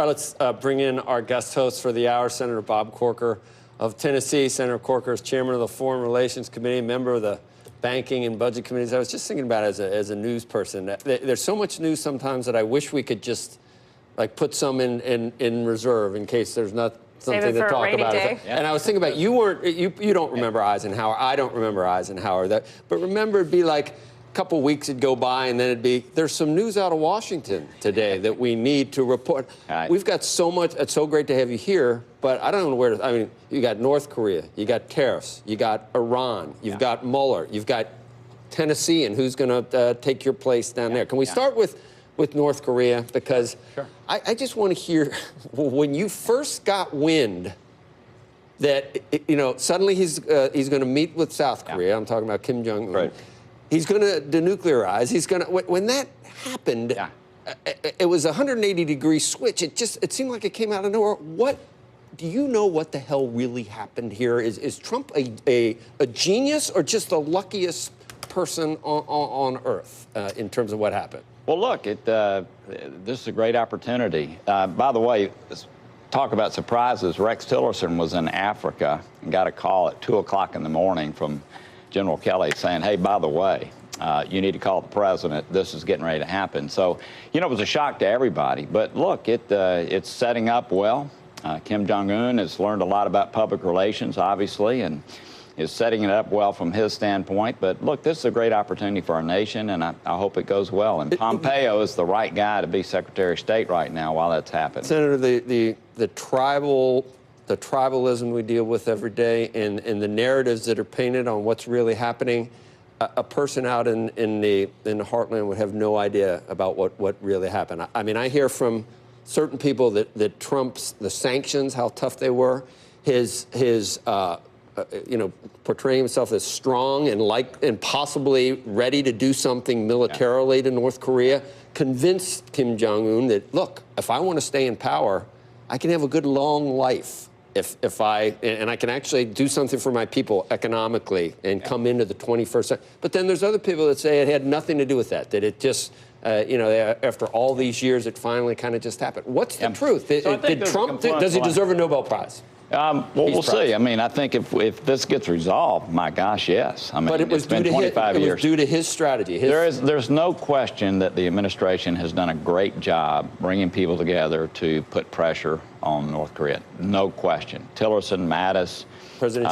All right, let's bring in our guest host for the hour, Senator Bob Corker of Tennessee. Senator Corker is chairman of the Foreign Relations Committee, member of the Banking and Budget Committees. I was just thinking about it as a news person. There's so much news sometimes that I wish we could just like put some in reserve in case there's not something to talk about. And I was thinking about you don't remember Eisenhower. I don't remember Eisenhower. But remember, it'd be like a couple weeks would go by, and then it'd be, there's some news out of Washington today that we need to report. Right. We've got so much. It's so great to have you here, but I don't know where to. I mean, you got North Korea, you got tariffs, you got Iran, you've got Mueller, you've got Tennessee, and who's going to take your place down there? Can we start with North Korea? Because I just want to hear, when you first got wind that, suddenly he's going to meet with South Korea. I'm talking about Kim Jong-un. Right. He's going to denuclearize. He's going to. When that happened, it was a 180-degree switch. It seemed like it came out of nowhere. What do you know? What the hell really happened here? Is Trump a genius or just the luckiest person on earth in terms of what happened? Well, look, this is a great opportunity. By the way, talk about surprises. Rex Tillerson was in Africa and got a call at 2 o'clock in the morning from General Kelly saying, hey, by the way, you need to call the president. This is getting ready to happen. So, it was a shock to everybody. But look, it's setting up well. Kim Jong-un has learned a lot about public relations, obviously, and is setting it up well from his standpoint. But look, this is a great opportunity for our nation, and I hope it goes well. And Pompeo is the right guy to be Secretary of State right now while that's happening. Senator, the tribalism we deal with every day and the narratives that are painted on what's really happening, a person out in the heartland would have no idea about what really happened. I mean, I hear from certain people that Trump's, the sanctions, how tough they were, his portraying himself as strong and possibly ready to do something militarily to North Korea, convinced Kim Jong-un that, look, if I want to stay in power, I can have a good long life if I can actually do something for my people economically and come into the 21st century. But then there's other people that say it had nothing to do with that it just, after all these years, it finally kind of just happened. What's the truth? Did Trump, does he deserve a Nobel Prize? Well, we'll see. I mean, I think if this gets resolved, my gosh, yes. I mean, but it's been 25 years. It was due to his strategy. There's no question that the administration has done a great job bringing people together to put pressure on North Korea. No question. Tillerson, Mattis, President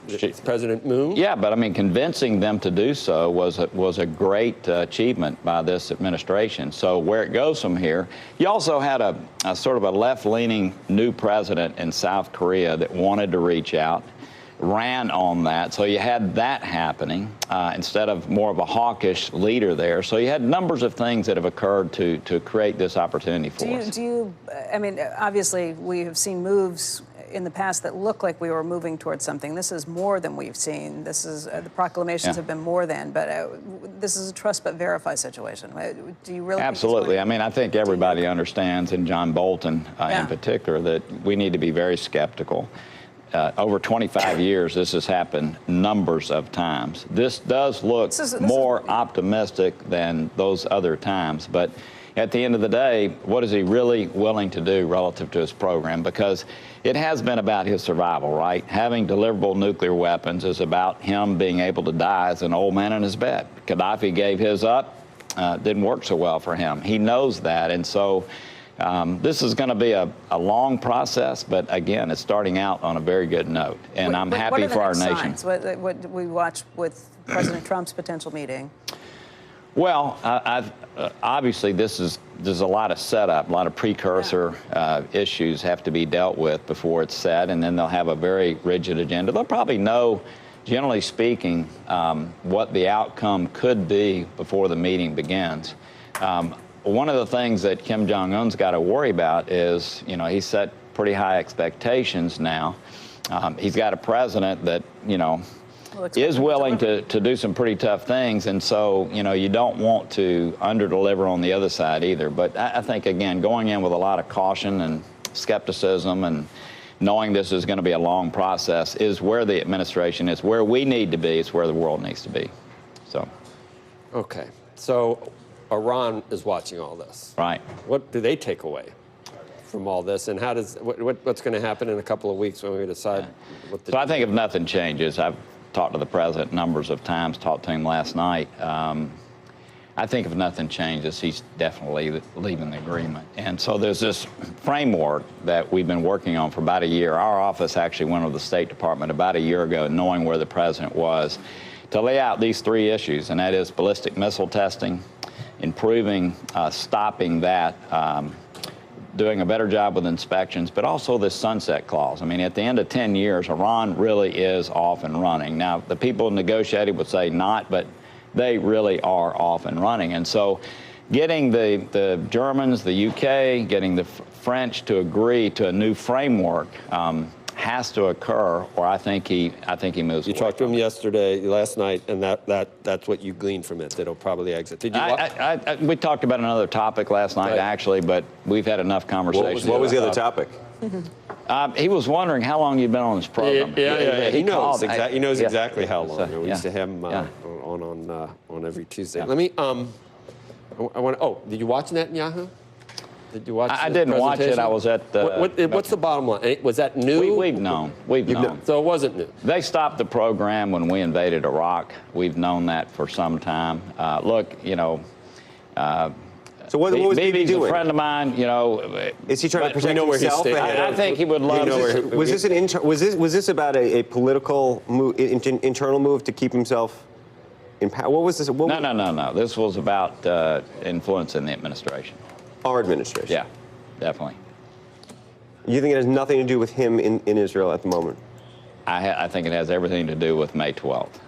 Xi, President Moon. Yeah, but I mean, convincing them to do so was a great achievement by this administration. So where it goes from here, you also had a sort of a left-leaning new president in South Korea that wanted to reach out, ran on that. So you had that happening instead of more of a hawkish leader there. So you had numbers of things that have occurred to create this opportunity for us. I mean, obviously we have seen moves in the past that look like we were moving towards something. This is more than we've seen. This is the proclamations have been more than, but this is a trust but verify situation. Do you really? Absolutely. I mean, I think everybody understands, and John Bolton in particular, that we need to be very skeptical. Over 25 years, this has happened numbers of times. This does look more optimistic than those other times, but at the end of the day, what is he really willing to do relative to his program? Because it has been about his survival, right? Having deliverable nuclear weapons is about him being able to die as an old man in his bed. Gaddafi gave his up. Didn't work so well for him. He knows that. And so this is going to be a long process, but again, it's starting out on a very good note. And I'm happy for our nation. What we watch with President Trump's potential meeting? Well, obviously, there's a lot of setup, a lot of precursor issues have to be dealt with before it's set, and then they'll have a very rigid agenda. They'll probably know, generally speaking, what the outcome could be before the meeting begins. One of the things that Kim Jong-un's got to worry about is, he's set pretty high expectations now. He's got a president that, is willing to do some pretty tough things, and so you don't want to under-deliver on the other side either. But I think, again, going in with a lot of caution and skepticism and knowing this is going to be a long process is where the administration is, where we need to be, it's where the world needs to be. So. Okay. So Iran is watching all this. Right. What do they take away? from all this? And how does what's going to happen in a couple of weeks when we decide what the... So I think if nothing changes, I've talked to the president numbers of times, talked to him last night. I think if nothing changes, he's definitely leaving the agreement. And so there's this framework that we've been working on for about a year. Our office actually went to the State Department about a year ago, knowing where the president was, to lay out these three issues, and that is ballistic missile testing, improving, stopping that, doing a better job with inspections, but also this sunset clause. I mean, at the end of 10 years, Iran really is off and running. Now, the people negotiating would say not, but they really are off and running. And so getting the Germans, the UK, getting the French to agree to a new framework has to occur, or I think he moves. You talked to him last night, and that's what you gleaned from it, that he'll probably exit. Did you? We talked about another topic last night, actually, but we've had enough conversations. What was the other topic? He was wondering how long you'd been on this program. Yeah. He knows exactly. He knows exactly how long. So, we used to have him on every Tuesday. Let me. I want. Oh, did you watch Netanyahu? Did you watch? I didn't watch it. I was at the. What's the bottom line? Was that new? We've known. We've known. So it wasn't new. They stopped the program when we invaded Iraq. We've known that for some time. Look, you know. So what was Bibi doing? He's a friend of mine, you know. Is he trying to protect himself? I think he would love to. Was this about a political move, internal move to keep himself in power? What was this? No. This was about influencing the administration. Our administration? Yeah, definitely. You think it has nothing to do with him in Israel at the moment? I think it has everything to do with May 12th.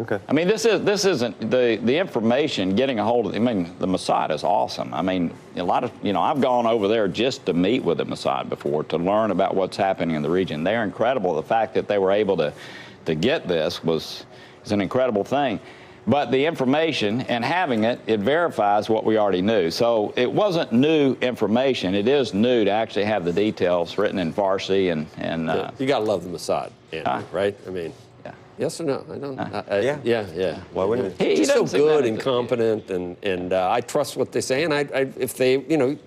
Okay. I mean, this isn't the information, getting a hold of. I mean, the Mossad is awesome. I mean, a lot of, you know, I've gone over there just to meet with the Mossad before, to learn about what's happening in the region. They're incredible. The fact that they were able to get this is an incredible thing. But the information, and having it verifies what we already knew. So it wasn't new information. It is new to actually have the details written in Farsi and. You gotta love the Mossad, Andrew, right? I mean. Yes or no? I don't. Yeah. Why wouldn't he? He's so good and competent, and I trust what they say. And if they, you know,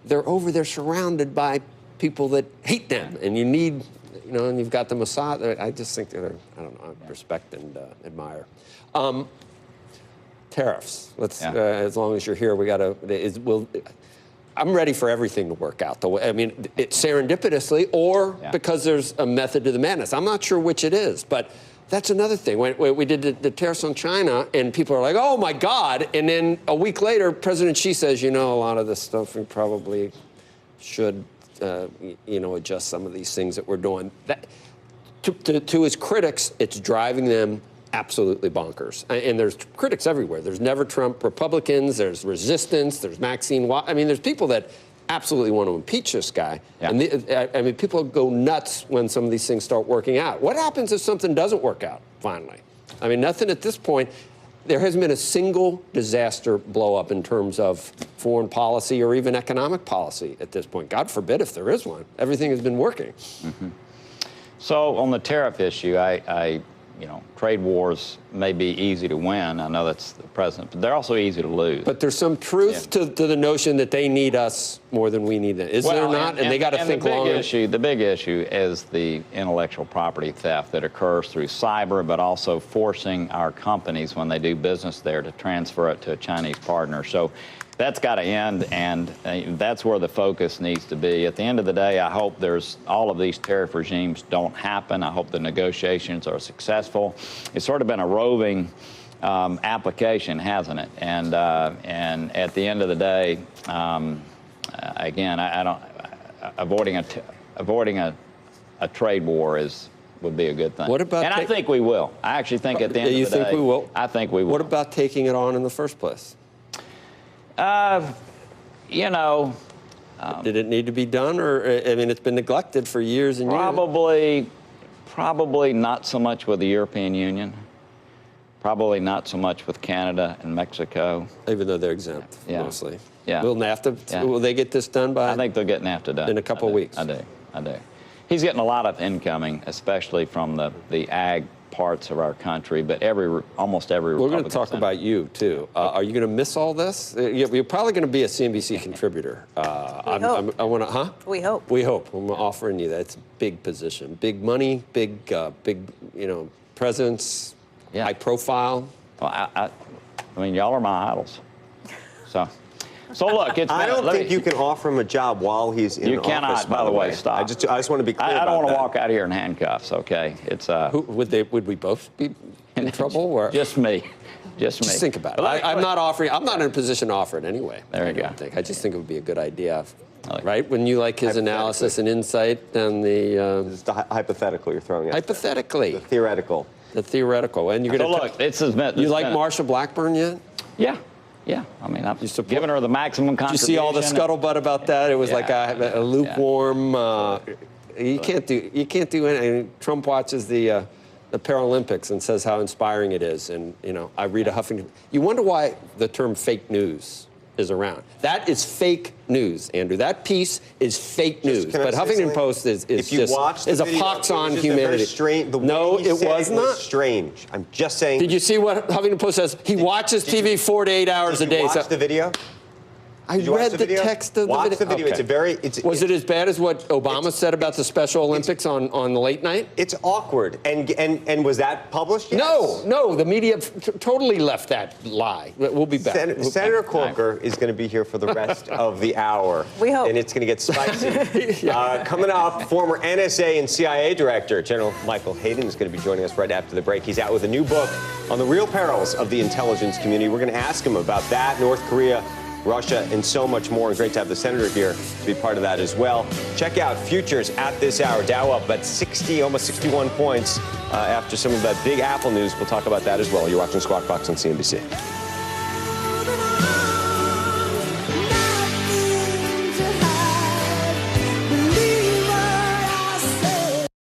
they're surrounded by people that hate them, and you need, you know, and you've got the Mossad. I just think they're, I don't know, I respect and admire. Tariffs. Let's, as long as you're here, we got to. I'm ready for everything to work out. I mean, it's serendipitously or because there's a method to the madness. I'm not sure which it is, but that's another thing. When we did the tariffs on China, and people are like, oh, my God. And then a week later, President Xi says, you know, a lot of this stuff we probably should, you know, adjust some of these things that we're doing. That, to his critics, it's driving them absolutely bonkers. And there's critics everywhere. There's Never Trump Republicans, there's resistance, there's Maxine Waters. I mean, there's people that absolutely want to impeach this guy. Yeah. And I mean, people go nuts when some of these things start working out. What happens if something doesn't work out, finally? I mean, nothing at this point. There hasn't been a single disaster blow up in terms of foreign policy or even economic policy at this point. God forbid if there is one. Everything has been working. Mm-hmm. So on the tariff issue, you know, trade wars may be easy to win. I know that's the president, but they're also easy to lose. But there's some truth to the notion that they need us more than we need them. Is there not? And they got to think longer. The big issue is the intellectual property theft that occurs through cyber, but also forcing our companies, when they do business there, to transfer it to a Chinese partner. So that's got to end, and that's where the focus needs to be. At the end of the day, I hope all of these tariff regimes don't happen. I hope the negotiations are successful. It's sort of been a roving application, hasn't it? And at the end of the day, again, avoiding a trade war would be a good thing. What about? And I think we will. I actually think at the end of the day, you think we will? I think we will. What about taking it on in the first place? You know. Did it need to be done, or I mean, it's been neglected for years and years? Probably not so much with the European Union. Probably not so much with Canada and Mexico. Even though they're exempt, mostly. Yeah. Will NAFTA? Will they get this done by? I think they'll get NAFTA done in a couple of weeks. I do. He's getting a lot of incoming, especially from the ag parts of our country, but almost every We're going Republican to talk senator. about you, too. Are you going to miss all this? You're probably going to be a CNBC contributor. We hope. I want to, huh? We hope. We hope. I'm offering you that. It's a big position. Big money, big, presence, Yeah. high profile. Well, I mean, y'all are my idols. So look, it's I don't let think me- you can offer him a job while he's in You office. cannot, by the way, stop. I just want to be clear I don't want to walk out here in handcuffs. Okay, it's Would we both be in trouble? Or? just me. Just me. Just think about it. But I'm not offering. I'm not in a position to offer it anyway. There you go. I just think it would be a good idea, like right? When you like his analysis and insight and the It's the hypothetical you're throwing out. hypothetically, The theoretical. the theoretical, and you're So going to look, it's been. You like Marsha Blackburn yet? Yeah. I mean, I'm support- giving her the maximum Did you contribution. see all the scuttlebutt about that? It was like Yeah. a lukewarm. You can't do anything. Trump watches the Paralympics and says how inspiring it is, and I read a Huffington. You wonder why the term fake news is around. That is fake news, Andrew. That piece is fake news. Can I But say Huffington something? Post is If you watch the is a video, pox it was on just a very humanity. strange- the way No, he it said was not. strange. I'm just saying. Did you see what Huffington Post says? He watches TV 4 to 8 hours a Did day. you watch the video? I Did you watch read the the video? text of the Watch video. the video. Okay. Was it as bad as what Obama said about the Special Olympics on the late night? It's awkward. And was that published? Yes. No. The media totally left that lie. We'll be back. Senator Corker is going to be here for the rest of the hour. We hope. And it's going to get spicy. Coming up, former NSA and CIA Director General Michael Hayden is going to be joining us right after the break. He's out with a new book on the real perils of the intelligence community. We're going to ask him about that, North Korea, Russia, and so much more. And great to have the senator here to be part of that as well. Check out futures at this hour. Dow up about 60, almost 61 points after some of that big Apple news. We'll talk about that as well. You're watching Squawk Box on CNBC.